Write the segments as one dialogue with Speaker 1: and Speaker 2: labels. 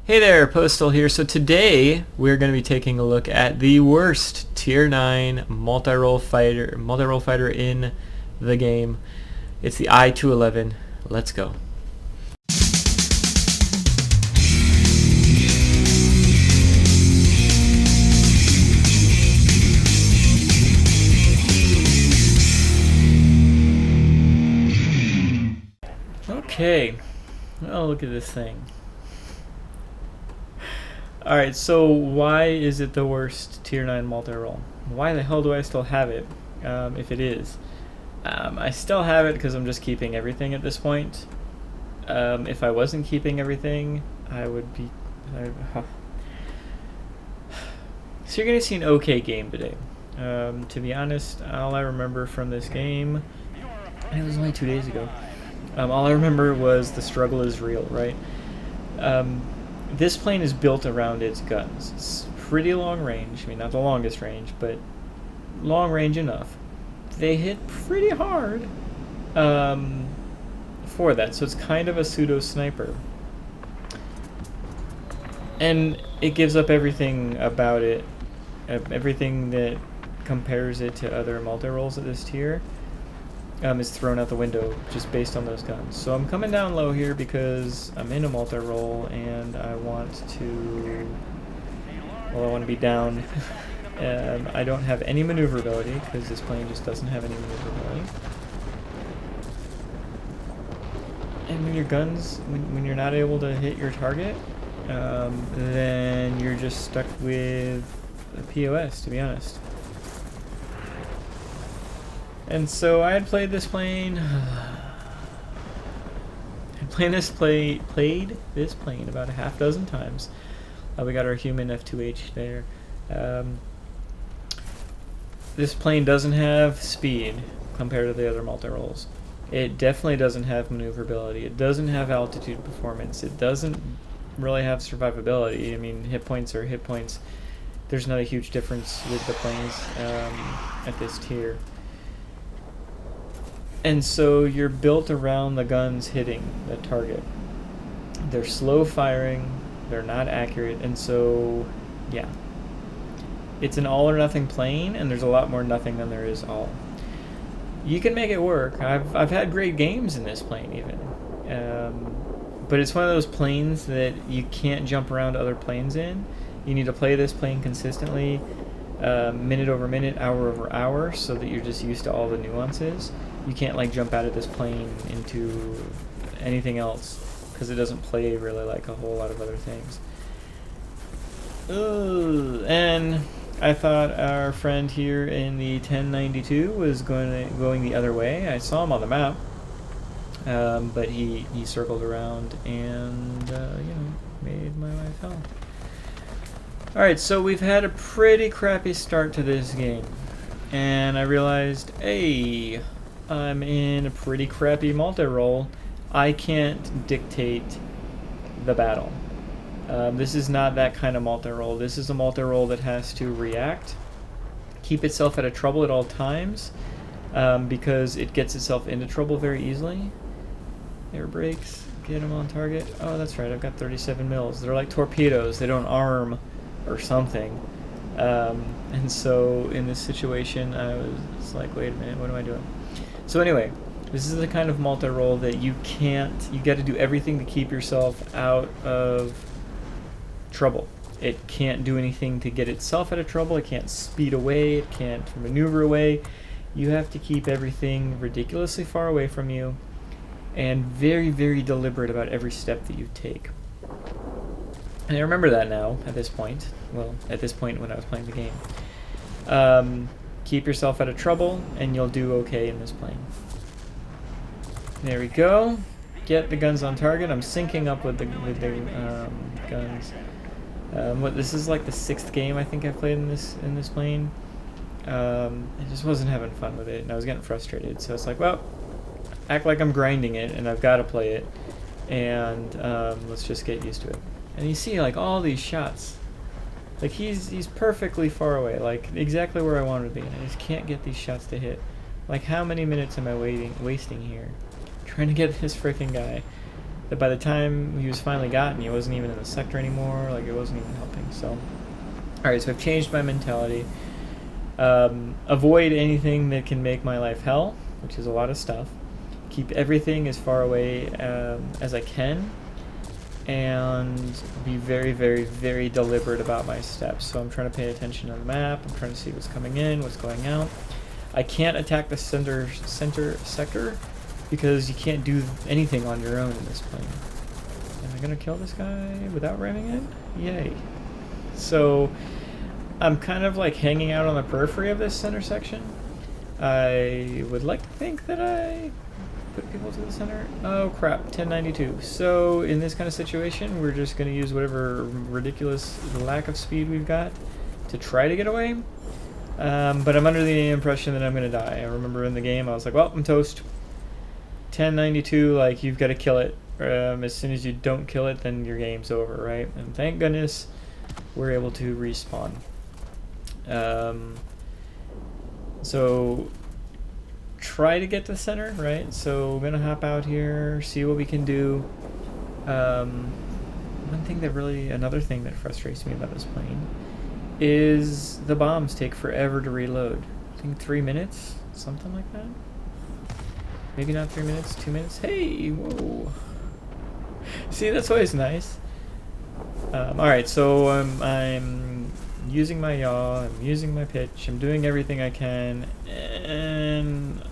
Speaker 1: Hey there, Postal here. So today we're going to be taking a look at the worst Tier 9 multi-role fighter in the game. It's the I-211. Let's go. Okay. Oh, look at this thing. Alright, so why is it the worst Tier 9 multi-role? Why the hell do I still have it, if it is? I still have it because I'm just keeping everything at this point. If I wasn't keeping everything, I would be... So you're going to see an okay game today. To be honest, all I remember from this game, and it was only 2 days ago, all I remember was the struggle is real, right? This plane is built around its guns. It's pretty long range. I mean, not the longest range, but long range enough. They hit pretty hard for that, so it's kind of a pseudo sniper. And it gives up everything about it, everything that compares it to other multi-roles at this tier. Is thrown out the window just based on those guns. So I'm coming down low here because I'm in a multi-role and I want to... Well, I want to be down. I don't have any maneuverability because this plane just doesn't have any maneuverability. And when your guns, when you're not able to hit your target, then you're just stuck with a POS, to be honest. And so I had played this plane. Played this plane about a half dozen times. We got our human F2H there. This plane doesn't have speed compared to the other multi-roles. It definitely doesn't have maneuverability. It doesn't have altitude performance. It doesn't really have survivability. I mean, hit points are hit points. There's not a huge difference with the planes at this tier. And so you're built around the guns hitting the target. They're slow firing, they're not accurate, and so, yeah. It's an all or nothing plane, and there's a lot more nothing than there is all. You can make it work. I've had great games in this plane, even. But it's one of those planes that you can't jump around other planes in. You need to play this plane consistently, minute over minute, hour over hour, so that you're just used to all the nuances. You can't like jump out of this plane into anything else because it doesn't play really like a whole lot of other things. And I thought our friend here in the 1092 was going the other way. I saw him on the map, but he circled around and made my life hell. Alright, so we've had a pretty crappy start to this game, and I realized, hey, I'm in a pretty crappy multi-role. I can't dictate the battle. This is not that kind of multi-role. This is a multi-role that has to react, keep itself out of trouble at all times, because it gets itself into trouble very easily. Air brakes, get them on target. Oh, that's right, I've got 37 mils. They're like torpedoes. They don't arm or something. And so in this situation, I was like, wait a minute, what am I doing? So anyway, this is the kind of multi-role that you got to do everything to keep yourself out of trouble. It can't do anything to get itself out of trouble. It can't speed away. It can't maneuver away. You have to keep everything ridiculously far away from you and very, very deliberate about every step that you take. And I remember that now at this point. Well, at this point when I was playing the game. Keep yourself out of trouble, and you'll do okay in this plane. There we go. Get the guns on target. I'm syncing up with the guns. This is like the 6th game I think I played in this plane. I just wasn't having fun with it, and I was getting frustrated. So it's like, well, act like I'm grinding it, and I've got to play it, and let's just get used to it. And you see like all these shots. Like he's perfectly far away, like exactly where I wanted to be, and I just can't get these shots to hit. Like how many minutes am I wasting here? Trying to get this freaking guy. that by the time he was finally gotten, he wasn't even in the sector anymore. Like, it wasn't even helping. So, alright, so I've changed my mentality. Avoid anything that can make my life hell, which is a lot of stuff. Keep everything as far away as I can, and be very, very, very deliberate about my steps. So I'm trying to pay attention on the map. I'm trying to see what's coming in, what's going out. I can't attack the center sector because you can't do anything on your own in this plane. Am I gonna kill this guy without ramming it? Yay. So I'm kind of like hanging out on the periphery of this center section. I would like to think that I put people to the center. Oh crap, 1092. So in this kind of situation, we're just going to use whatever ridiculous lack of speed we've got to try to get away. But I'm under the impression that I'm going to die. I remember in the game I was like, well, I'm toast. 1092, like, you've got to kill it. As soon as you don't kill it, then your game's over, right? And thank goodness we're able to respawn. So try to get to the center, right? So we're gonna hop out here, see what we can do. Another thing that frustrates me about this plane is the bombs take forever to reload. I think 3 minutes, something like that. Maybe not 3 minutes, 2 minutes. Hey, whoa. See, that's always nice. Alright, so I'm using my yaw, I'm using my pitch, I'm doing everything I can, and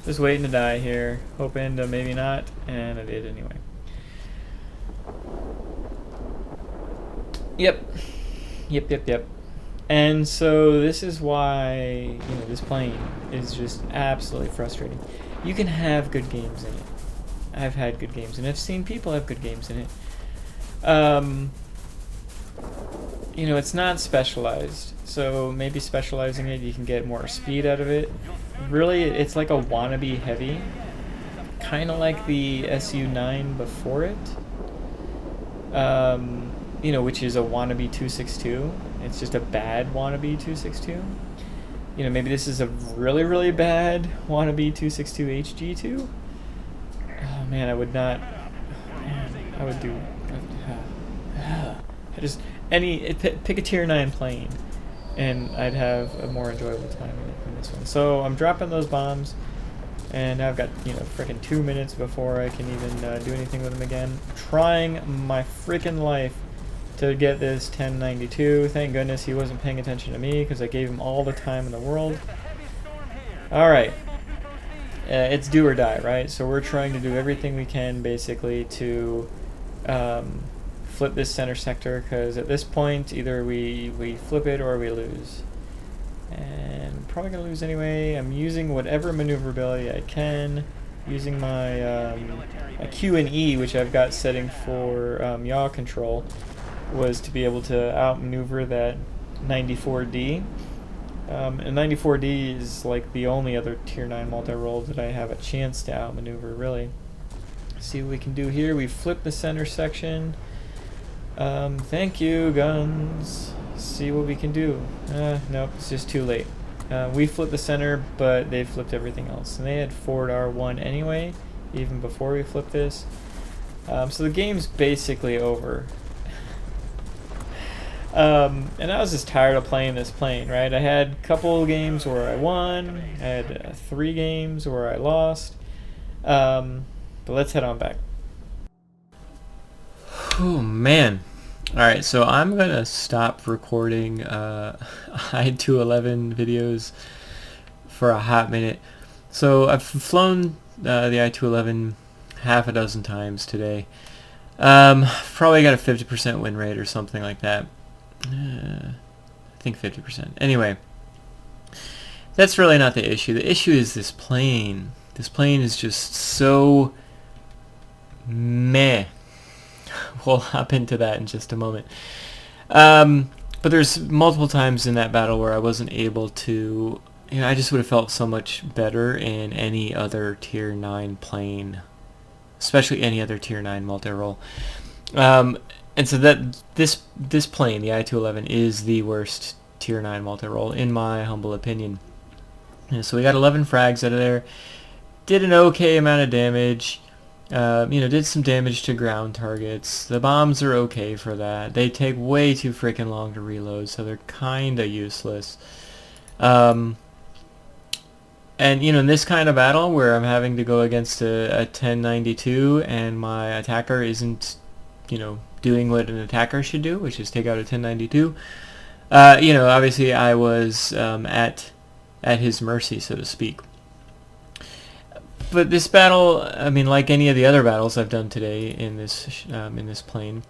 Speaker 1: just waiting to die here, hoping to maybe not, and I did anyway. Yep. And so this is why, this plane is just absolutely frustrating. You can have good games in it. I've had good games, and I've seen people have good games in it. It's not specialized, so maybe specializing it, you can get more speed out of it. Really, it's like a wannabe heavy, kind of like the SU-9 before it, which is a wannabe 262. It's just a bad wannabe 262. Maybe this is a really, really bad wannabe 262 HG2. Oh man, I would not. Man, I would do. Pick a tier 9 plane, and I'd have a more enjoyable time in this one. So I'm dropping those bombs, and now I've got freaking 2 minutes before I can even do anything with them again. Trying my freaking life to get this 1092. Thank goodness he wasn't paying attention to me because I gave him all the time in the world. All right. It's do or die, right? So we're trying to do everything we can basically to flip this center sector, because at this point either we flip it or we lose. And probably gonna lose anyway. I'm using whatever maneuverability I can, using my Q and E, which I've got setting for yaw control, was to be able to outmaneuver that 94D. And 94D is like the only other tier 9 multi-role that I have a chance to outmaneuver, really. See what we can do here. We flip the center section. Thank you, guns. See what we can do. Nope, it's just too late. We flipped the center, but they flipped everything else. And they had forward R1 anyway, even before we flipped this. So the game's basically over. And I was just tired of playing this plane, right? I had a couple games where I won. I had 3 games where I lost. But let's head on back. Oh, man. Alright, so I'm going to stop recording I-211 videos for a hot minute. So I've flown the I-211 half a dozen times today. Probably got a 50% win rate or something like that. I think 50%. Anyway, that's really not the issue. The issue is this plane. This plane is just so meh. We'll hop into that in just a moment. But there's multiple times in that battle where I wasn't able to, I just would have felt so much better in any other tier 9 plane, especially any other tier 9 multi-role. And so that this plane, the I-211, is the worst tier 9 multi-role in my humble opinion. And so we got 11 frags out of there. did an okay amount of damage. Did some damage to ground targets. The bombs are okay for that. They take way too freaking long to reload, so they're kinda useless. And in this kind of battle where I'm having to go against a 1092 and my attacker isn't, doing what an attacker should do, which is take out a 1092, obviously I was at his mercy, so to speak. But this battle, I mean, like any of the other battles I've done today in this plane,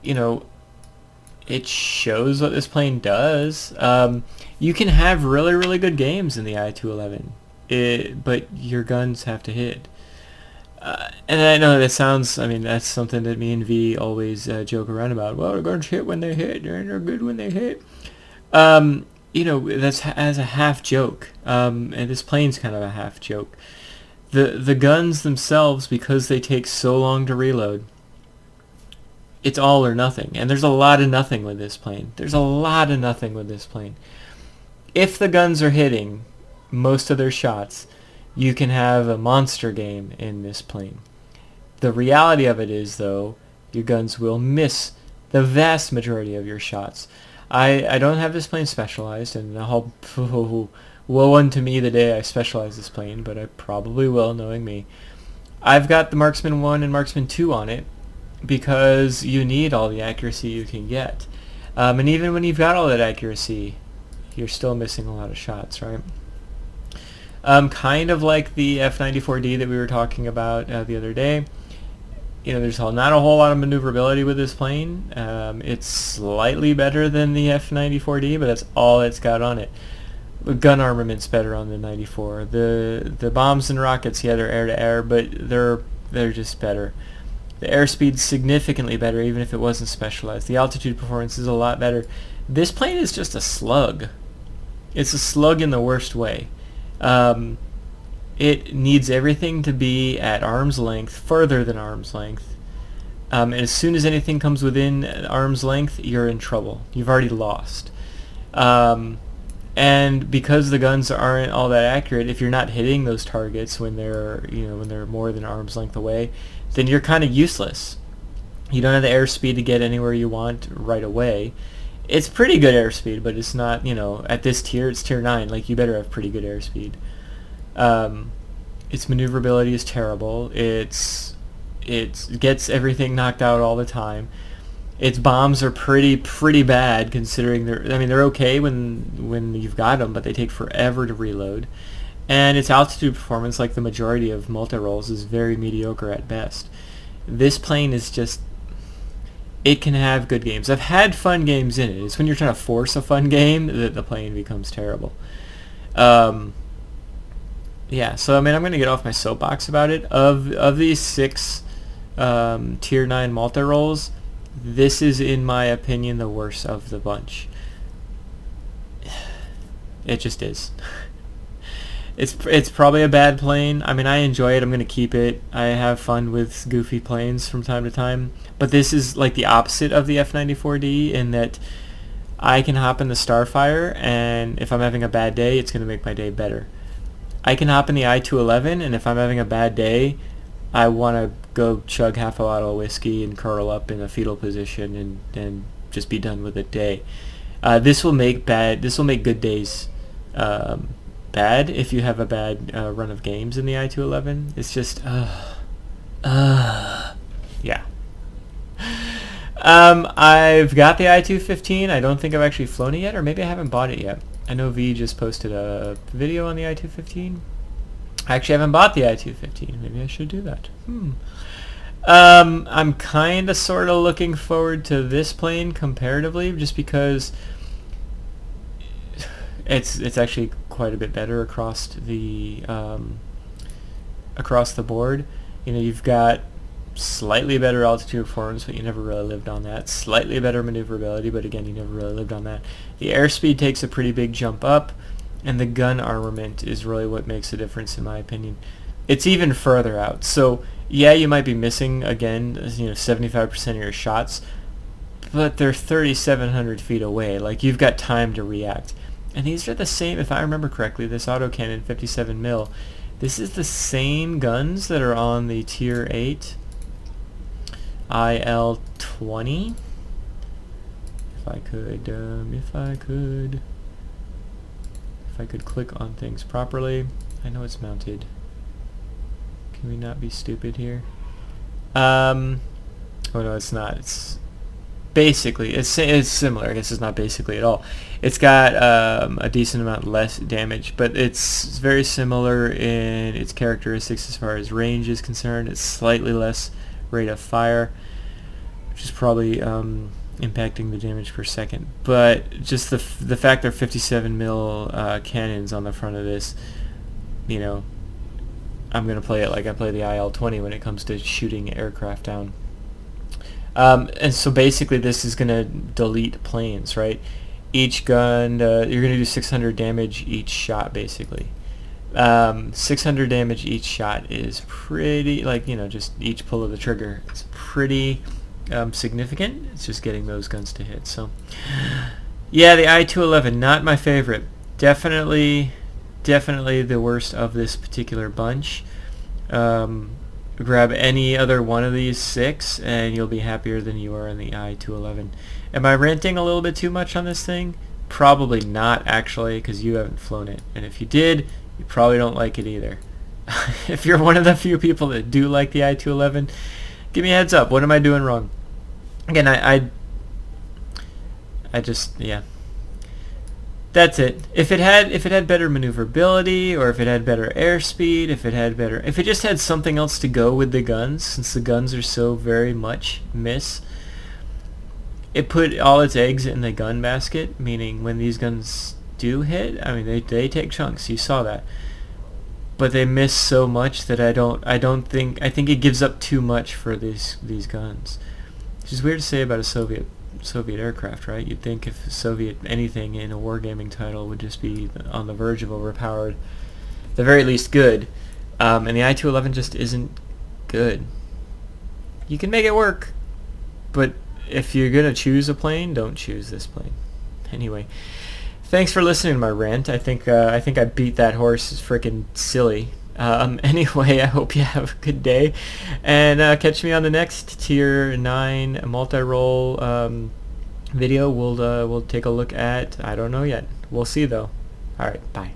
Speaker 1: it shows what this plane does. You can have really, really good games in the I-211, but your guns have to hit. And I know that sounds, I mean, that's something that me and V always joke around about. Well, the guns hit when they hit, and they're good when they hit. That's as a half joke. And this plane's kind of a half joke. The guns themselves, because they take so long to reload, it's all or nothing. And there's a lot of nothing with this plane. If the guns are hitting most of their shots, you can have a monster game in this plane. The reality of it is, though, your guns will miss the vast majority of your shots. I don't have this plane specialized, and woe unto me the day I specialize this plane, but I probably will, knowing me. I've got the Marksman 1 and Marksman 2 on it because you need all the accuracy you can get. And even when you've got all that accuracy, you're still missing a lot of shots, right? Kind of like the F-94D that we were talking about the other day. There's not a whole lot of maneuverability with this plane. It's slightly better than the F-94D, but that's all it's got on it. The gun armament's better on the 94. The bombs and rockets, yeah, they're air-to-air, but they're just better. The airspeed's significantly better, even if it wasn't specialized. The altitude performance is a lot better. This plane is just a slug. It's a slug in the worst way. It needs everything to be at arm's length, further than arm's length. And as soon as anything comes within arm's length, you're in trouble. You've already lost. And because the guns aren't all that accurate, if you're not hitting those targets when they're more than arm's length away, then you're kind of useless. You don't have the airspeed to get anywhere you want right away. It's pretty good airspeed, but it's not, at this tier, it's tier 9. Like, you better have pretty good airspeed. Its maneuverability is terrible. It gets everything knocked out all the time. Its bombs are pretty bad, considering they're okay when you've got them, but they take forever to reload. And its altitude performance, like the majority of multi-rolls, is very mediocre at best. This plane is just, it can have good games. I've had fun games in it. It's when you're trying to force a fun game that the plane becomes terrible. Yeah, so I'm going to get off my soapbox about it. Of these 6 tier 9 multi-rolls, this is, in my opinion, the worst of the bunch. It just is. It's probably a bad plane. I mean, I enjoy it. I'm going to keep it. I have fun with goofy planes from time to time. But this is like the opposite of the F-94D in that I can hop in the Starfire, and if I'm having a bad day, it's going to make my day better. I can hop in the I-211, and if I'm having a bad day, I want to go chug half a bottle of whiskey and curl up in a fetal position and just be done with the day. This will make good days bad if you have a bad run of games in the I-211. It's just, yeah. I've got the I-215. I don't think I've actually flown it yet, or maybe I haven't bought it yet. I know V just posted a video on the I-215. I actually haven't bought the I-215. Maybe I should do that. I'm kind of sort of looking forward to this plane comparatively, just because it's actually quite a bit better across the board. You've got slightly better altitude performance, but you never really lived on that. Slightly better maneuverability, but again, you never really lived on that. The airspeed takes a pretty big jump up, and the gun armament is really what makes a difference, in my opinion. It's even further out. So, yeah, you might be missing, again, 75% of your shots, but they're 3,700 feet away. Like, you've got time to react. And these are the same, if I remember correctly, this autocannon 57 mil. This is the same guns that are on the Tier 8 IL-20. If I could click on things properly. I know it's mounted. Can we not be stupid here? Oh no, it's not. It's basically, it's similar. I guess it's not basically at all. It's got a decent amount less damage, but it's very similar in its characteristics as far as range is concerned. It's slightly less rate of fire, which is probably impacting the damage per second. But just the fact there are 57 mil cannons on the front of this, you know, I'm going to play it like I play the IL-20 when it comes to shooting aircraft down. And so basically this is going to delete planes, right? Each gun, you're going to do 600 damage each shot, basically. 600 damage each shot is pretty, like, you know, just each pull of the trigger. It's pretty significant. It's just getting those guns to hit. So, yeah, the I-211, not my favorite. Definitely the worst of this particular bunch. Grab any other one of these 6 and you'll be happier than you are in the I-211. Am I ranting a little bit too much on this thing? Probably not, actually, because you haven't flown it. And if you did, you probably don't like it either. If you're one of the few people that do like the I-211, give me a heads up. What am I doing wrong? Again, I just, yeah. That's it. If it had better maneuverability, or if it had better airspeed, if it just had something else to go with the guns, since the guns are so very much miss, it put all its eggs in the gun basket, meaning when these guns do hit, I mean, they take chunks. You saw that. But they miss so much that I think it gives up too much for these guns. Which is weird to say about a Soviet aircraft, right? You'd think if Soviet anything in a wargaming title would just be on the verge of overpowered, at the very least good. And the I-211 just isn't good. You can make it work, but if you're gonna choose a plane, don't choose this plane. Anyway, thanks for listening to my rant. I think I beat that horse. It's freaking silly. Anyway, I hope you have a good day, and catch me on the next Tier 9 multi-role video. We'll take a look at, I don't know yet. We'll see though. All right, bye.